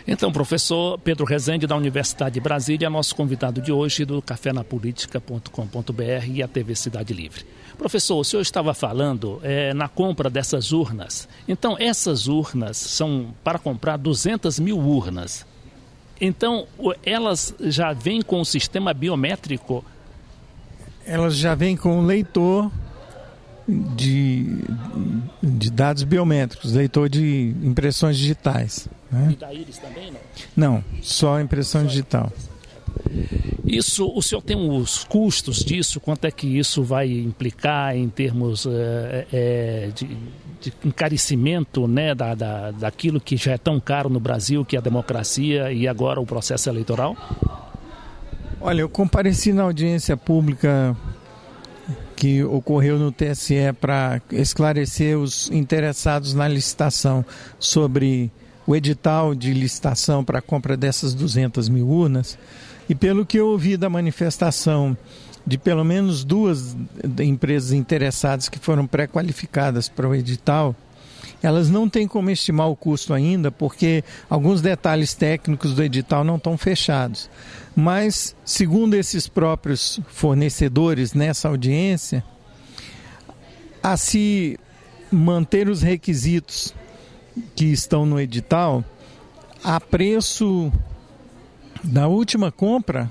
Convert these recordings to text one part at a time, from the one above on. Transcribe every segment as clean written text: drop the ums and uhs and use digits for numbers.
Então, professor Pedro Rezende, da Universidade de Brasília, nosso convidado de hoje do cafenapolitica.com.br e a TV Cidade Livre. Professor, o senhor estava falando na compra dessas urnas. Então, essas urnas são para comprar 200 mil urnas. Então, elas já vêm com o sistema biométrico? Elas já vêm com o leitor de dados biométricos, leitor de impressões digitais. E da íris também, não? Não, só impressão digital. Isso, o senhor tem os custos disso? Quanto é que isso vai implicar em termos de encarecimento, né, daquilo que já é tão caro no Brasil, que é a democracia e agora o processo eleitoral? Olha, eu compareci na audiência pública que ocorreu no TSE para esclarecer os interessados na licitação sobre o edital de licitação para a compra dessas 200 mil urnas, e pelo que eu ouvi da manifestação de pelo menos duas empresas interessadas que foram pré-qualificadas para o edital, elas não têm como estimar o custo ainda, porque alguns detalhes técnicos do edital não estão fechados. Mas, segundo esses próprios fornecedores nessa audiência, a se manter os requisitos que estão no edital, a preço da última compra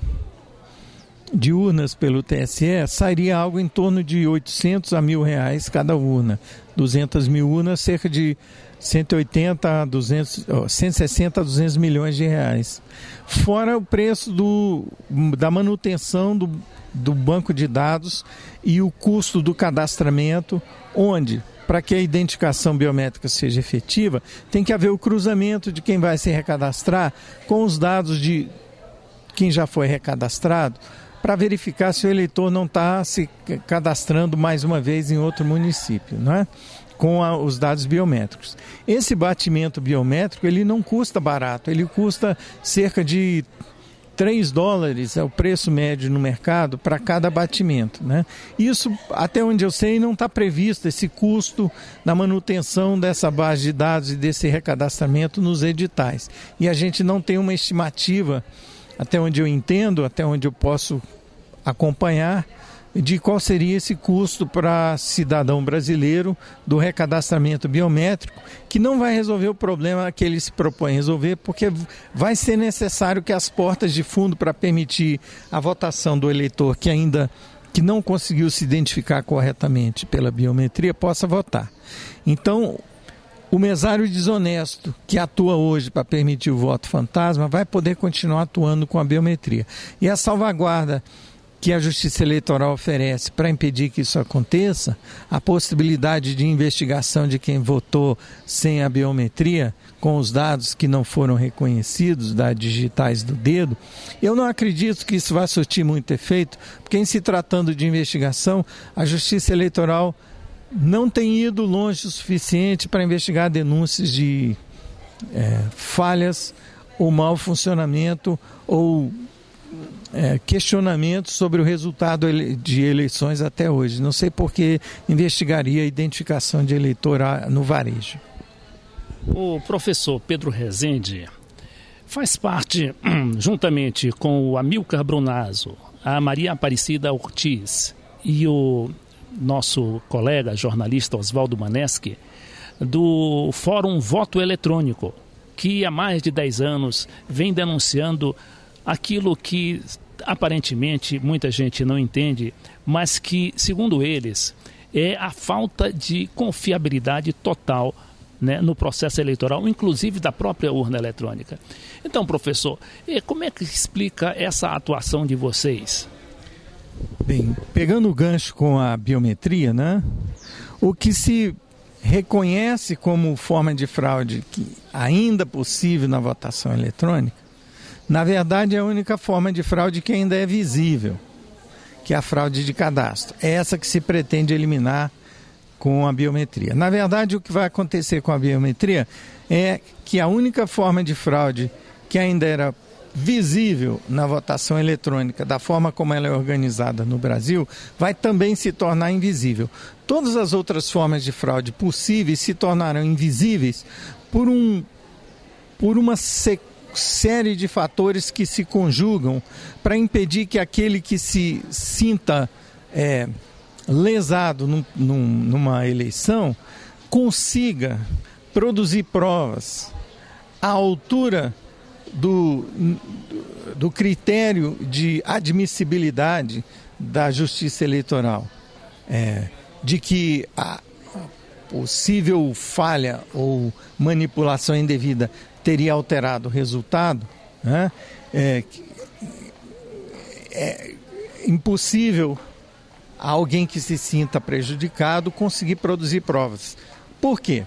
de urnas pelo TSE, sairia algo em torno de 800 a R$1.000 cada urna. 200 mil urnas, cerca de 160 a 200 milhões de reais. Fora o preço da manutenção do banco de dados e o custo do cadastramento, onde, para que a identificação biométrica seja efetiva, tem que haver o cruzamento de quem vai se recadastrar com os dados de quem já foi recadastrado, para verificar se o eleitor não está se cadastrando mais uma vez em outro município, não é? Com os dados biométricos. Esse batimento biométrico, ele não custa barato, ele custa cerca de $3, é o preço médio no mercado para cada batimento, né? Isso, até onde eu sei, não está previsto esse custo na manutenção dessa base de dados e desse recadastramento nos editais. E a gente não tem uma estimativa, até onde eu entendo, até onde eu posso acompanhar, de qual seria esse custo para cidadão brasileiro do recadastramento biométrico, que não vai resolver o problema que ele se propõe resolver, porque vai ser necessário que as portas de fundo para permitir a votação do eleitor que não conseguiu se identificar corretamente pela biometria possa votar. Então, o mesário desonesto que atua hoje para permitir o voto fantasma vai poder continuar atuando com a biometria. E a salvaguarda que a Justiça Eleitoral oferece para impedir que isso aconteça, a possibilidade de investigação de quem votou sem a biometria, com os dados que não foram reconhecidos, dados digitais do dedo, eu não acredito que isso vai surtir muito efeito, porque em se tratando de investigação, a Justiça Eleitoral não tem ido longe o suficiente para investigar denúncias de falhas ou mau funcionamento ou questionamentos sobre o resultado de eleições até hoje. Não sei por que investigaria a identificação de eleitor no varejo. O professor Pedro Rezende faz parte, juntamente com o Amilcar Brunazzo, a Maria Aparecida Ortiz e o nosso colega jornalista Oswaldo Maneschi, do Fórum Voto Eletrônico, que há mais de 10 anos vem denunciando aquilo que aparentemente muita gente não entende, mas que, segundo eles, é a falta de confiabilidade total, né, no processo eleitoral, inclusive da própria urna eletrônica. Então, professor, como é que explica essa atuação de vocês? Bem, pegando o gancho com a biometria, né, o que se reconhece como forma de fraude que ainda possível na votação eletrônica, na verdade é a única forma de fraude que ainda é visível, que é a fraude de cadastro. É essa que se pretende eliminar com a biometria. Na verdade, o que vai acontecer com a biometria é que a única forma de fraude que ainda era visível na votação eletrônica, da forma como ela é organizada no Brasil, vai também se tornar invisível. Todas as outras formas de fraude possíveis se tornarão invisíveis por uma série de fatores que se conjugam para impedir que aquele que se sinta lesado numa eleição consiga produzir provas à altura do critério de admissibilidade da Justiça Eleitoral, de que a possível falha ou manipulação indevida teria alterado o resultado, né? É impossível alguém que se sinta prejudicado conseguir produzir provas. Por quê?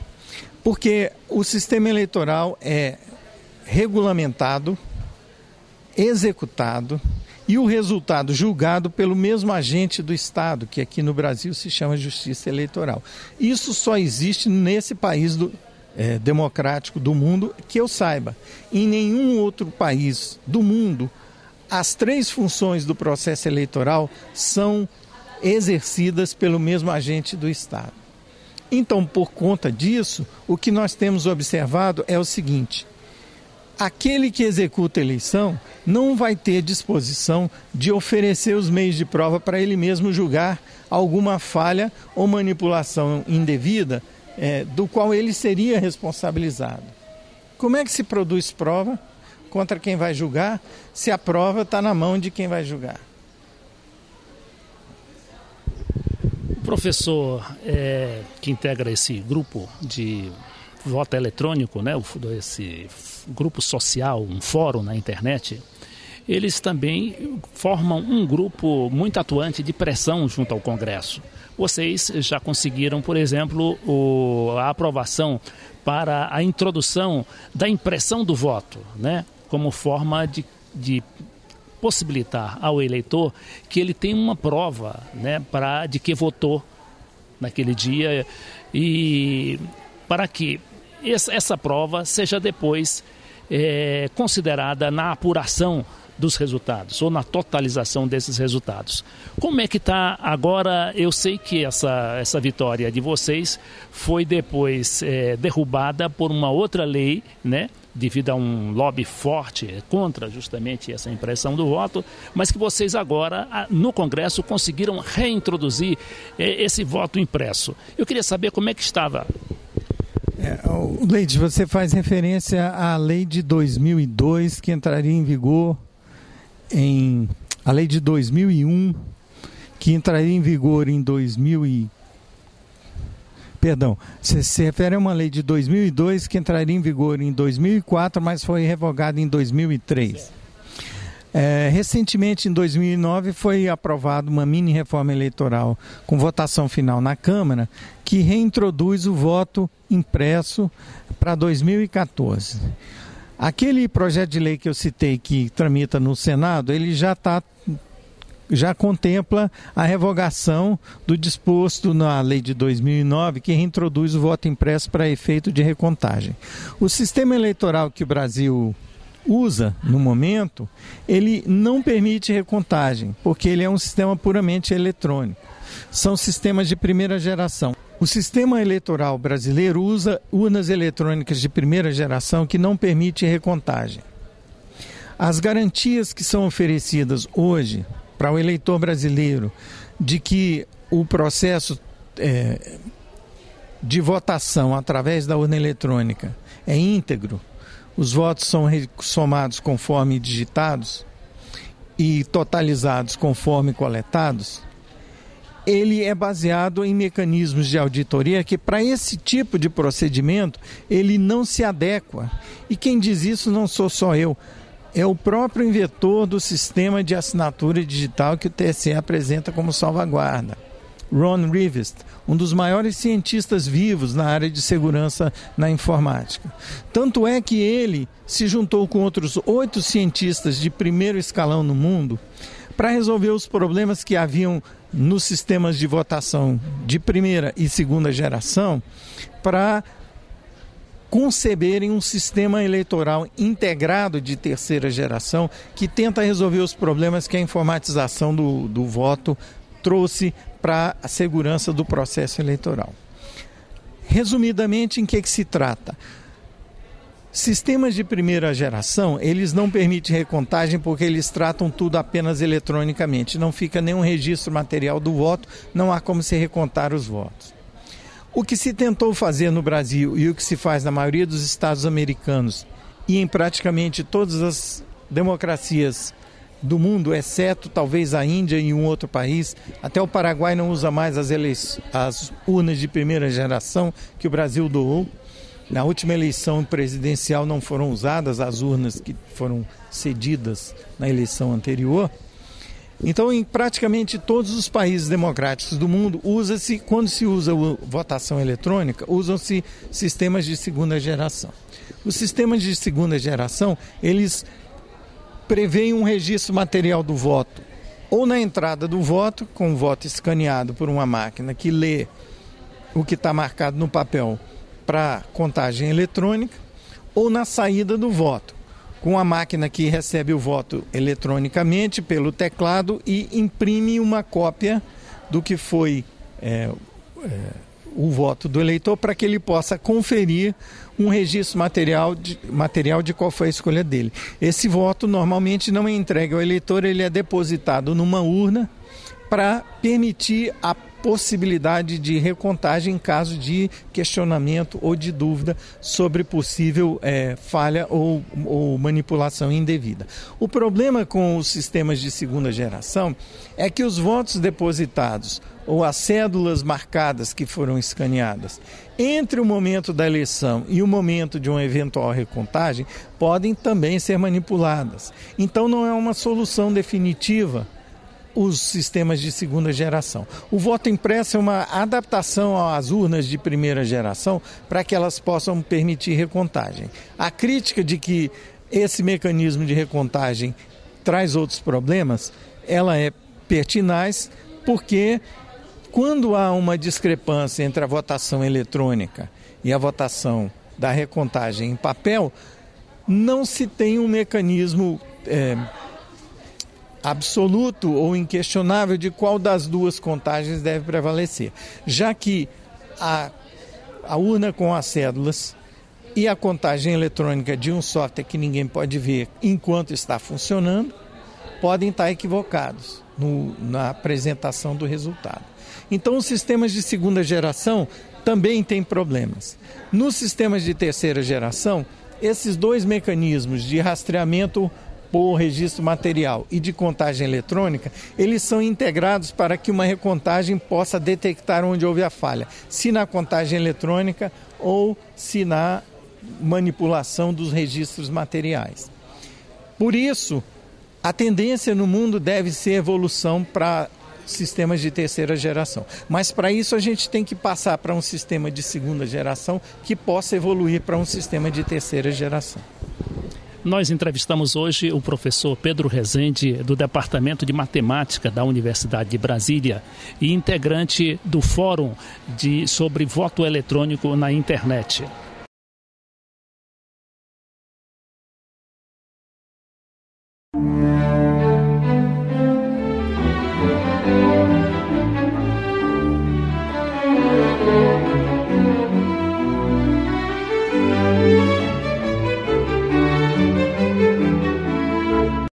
Porque o sistema eleitoral é regulamentado, executado e o resultado julgado pelo mesmo agente do Estado, que aqui no Brasil se chama Justiça Eleitoral. Isso só existe nesse país democrático do mundo que eu saiba. Em nenhum outro país do mundo, as 3 funções do processo eleitoral são exercidas pelo mesmo agente do Estado. Então, por conta disso, o que nós temos observado é o seguinte: aquele que executa a eleição não vai ter disposição de oferecer os meios de prova para ele mesmo julgar alguma falha ou manipulação indevida do qual ele seria responsabilizado. Como é que se produz prova contra quem vai julgar se a prova está na mão de quem vai julgar? O professor que integra esse grupo de voto eletrônico, né, esse grupo social, um fórum na internet, eles também formam um grupo muito atuante de pressão junto ao Congresso. Vocês já conseguiram, por exemplo, a aprovação para a introdução da impressão do voto, né, como forma de possibilitar ao eleitor que ele tenha uma prova, né, de que votou naquele dia, e para que essa prova seja depois considerada na apuração dos resultados ou na totalização desses resultados. Como é que está agora? Eu sei que essa vitória de vocês foi depois derrubada por uma outra lei, né, devido a um lobby forte contra justamente essa impressão do voto, mas que vocês agora no Congresso conseguiram reintroduzir esse voto impresso. Eu queria saber como é que estava. Leite, você faz referência à lei de 2002 que entraria em vigor a lei de 2001, que entraria em vigor em 2000 Perdão, você se refere a uma lei de 2002 que entraria em vigor em 2004, mas foi revogada em 2003. Recentemente, em 2009, foi aprovada uma mini-reforma eleitoral com votação final na Câmara, que reintroduz o voto impresso para 2014. Aquele projeto de lei que eu citei que tramita no Senado, ele já contempla a revogação do disposto na lei de 2009, que reintroduz o voto impresso para efeito de recontagem. O sistema eleitoral que o Brasil usa no momento, ele não permite recontagem, porque ele é um sistema puramente eletrônico. São sistemas de primeira geração. O sistema eleitoral brasileiro usa urnas eletrônicas de primeira geração que não permite recontagem. As garantias que são oferecidas hoje para o eleitor brasileiro de que o processo de votação através da urna eletrônica é íntegro, os votos são somados conforme digitados e totalizados conforme coletados, ele é baseado em mecanismos de auditoria que, para esse tipo de procedimento, ele não se adequa. E quem diz isso não sou só eu, é o próprio inventor do sistema de assinatura digital que o TSE apresenta como salvaguarda, Ron Rivest, um dos maiores cientistas vivos na área de segurança na informática. Tanto é que ele se juntou com outros 8 cientistas de primeiro escalão no mundo para resolver os problemas que haviam nos sistemas de votação de primeira e segunda geração, para conceberem um sistema eleitoral integrado de terceira geração que tenta resolver os problemas que a informatização do voto trouxe para a segurança do processo eleitoral. Resumidamente, em que se trata? Sistemas de primeira geração, eles não permitem recontagem porque eles tratam tudo apenas eletronicamente. Não fica nenhum registro material do voto, não há como se recontar os votos. O que se tentou fazer no Brasil e o que se faz na maioria dos estados americanos e em praticamente todas as democracias do mundo, exceto talvez a Índia e um outro país, até o Paraguai não usa mais as urnas de primeira geração que o Brasil doou. Na última eleição presidencial não foram usadas as urnas que foram cedidas na eleição anterior. Então, em praticamente todos os países democráticos do mundo, quando se usa votação eletrônica, usam-se sistemas de segunda geração. Os sistemas de segunda geração, eles prevêem um registro material do voto, ou na entrada do voto, com o voto escaneado por uma máquina que lê o que está marcado no papel para contagem eletrônica, ou na saída do voto, com a máquina que recebe o voto eletronicamente pelo teclado e imprime uma cópia do que foi o voto do eleitor para que ele possa conferir um registro material de qual foi a escolha dele. Esse voto normalmente não é entregue ao eleitor, ele é depositado numa urna para permitir a possibilidade de recontagem em caso de questionamento ou de dúvida sobre possível falha ou manipulação indevida. O problema com os sistemas de segunda geração é que os votos depositados ou as cédulas marcadas que foram escaneadas entre o momento da eleição e o momento de uma eventual recontagem podem também ser manipuladas. Então não é uma solução definitiva os sistemas de segunda geração. O voto impresso é uma adaptação às urnas de primeira geração para que elas possam permitir recontagem. A crítica de que esse mecanismo de recontagem traz outros problemas, ela é pertinaz porque quando há uma discrepância entre a votação eletrônica e a votação da recontagem em papel, não se tem um mecanismo absoluto ou inquestionável de qual das duas contagens deve prevalecer, já que a urna com as cédulas e a contagem eletrônica de um software que ninguém pode ver enquanto está funcionando podem estar equivocados na apresentação do resultado. Então, os sistemas de segunda geração também têm problemas. Nos sistemas de terceira geração, esses dois mecanismos de rastreamento por registro material e de contagem eletrônica, eles são integrados para que uma recontagem possa detectar onde houve a falha, se na contagem eletrônica ou se na manipulação dos registros materiais. Por isso, a tendência no mundo deve ser evolução para sistemas de terceira geração. Mas para isso a gente tem que passar para um sistema de segunda geração que possa evoluir para um sistema de terceira geração. Nós entrevistamos hoje o professor Pedro Rezende, do Departamento de Matemática da Universidade de Brasília e integrante do Fórum sobre Voto Eletrônico na Internet.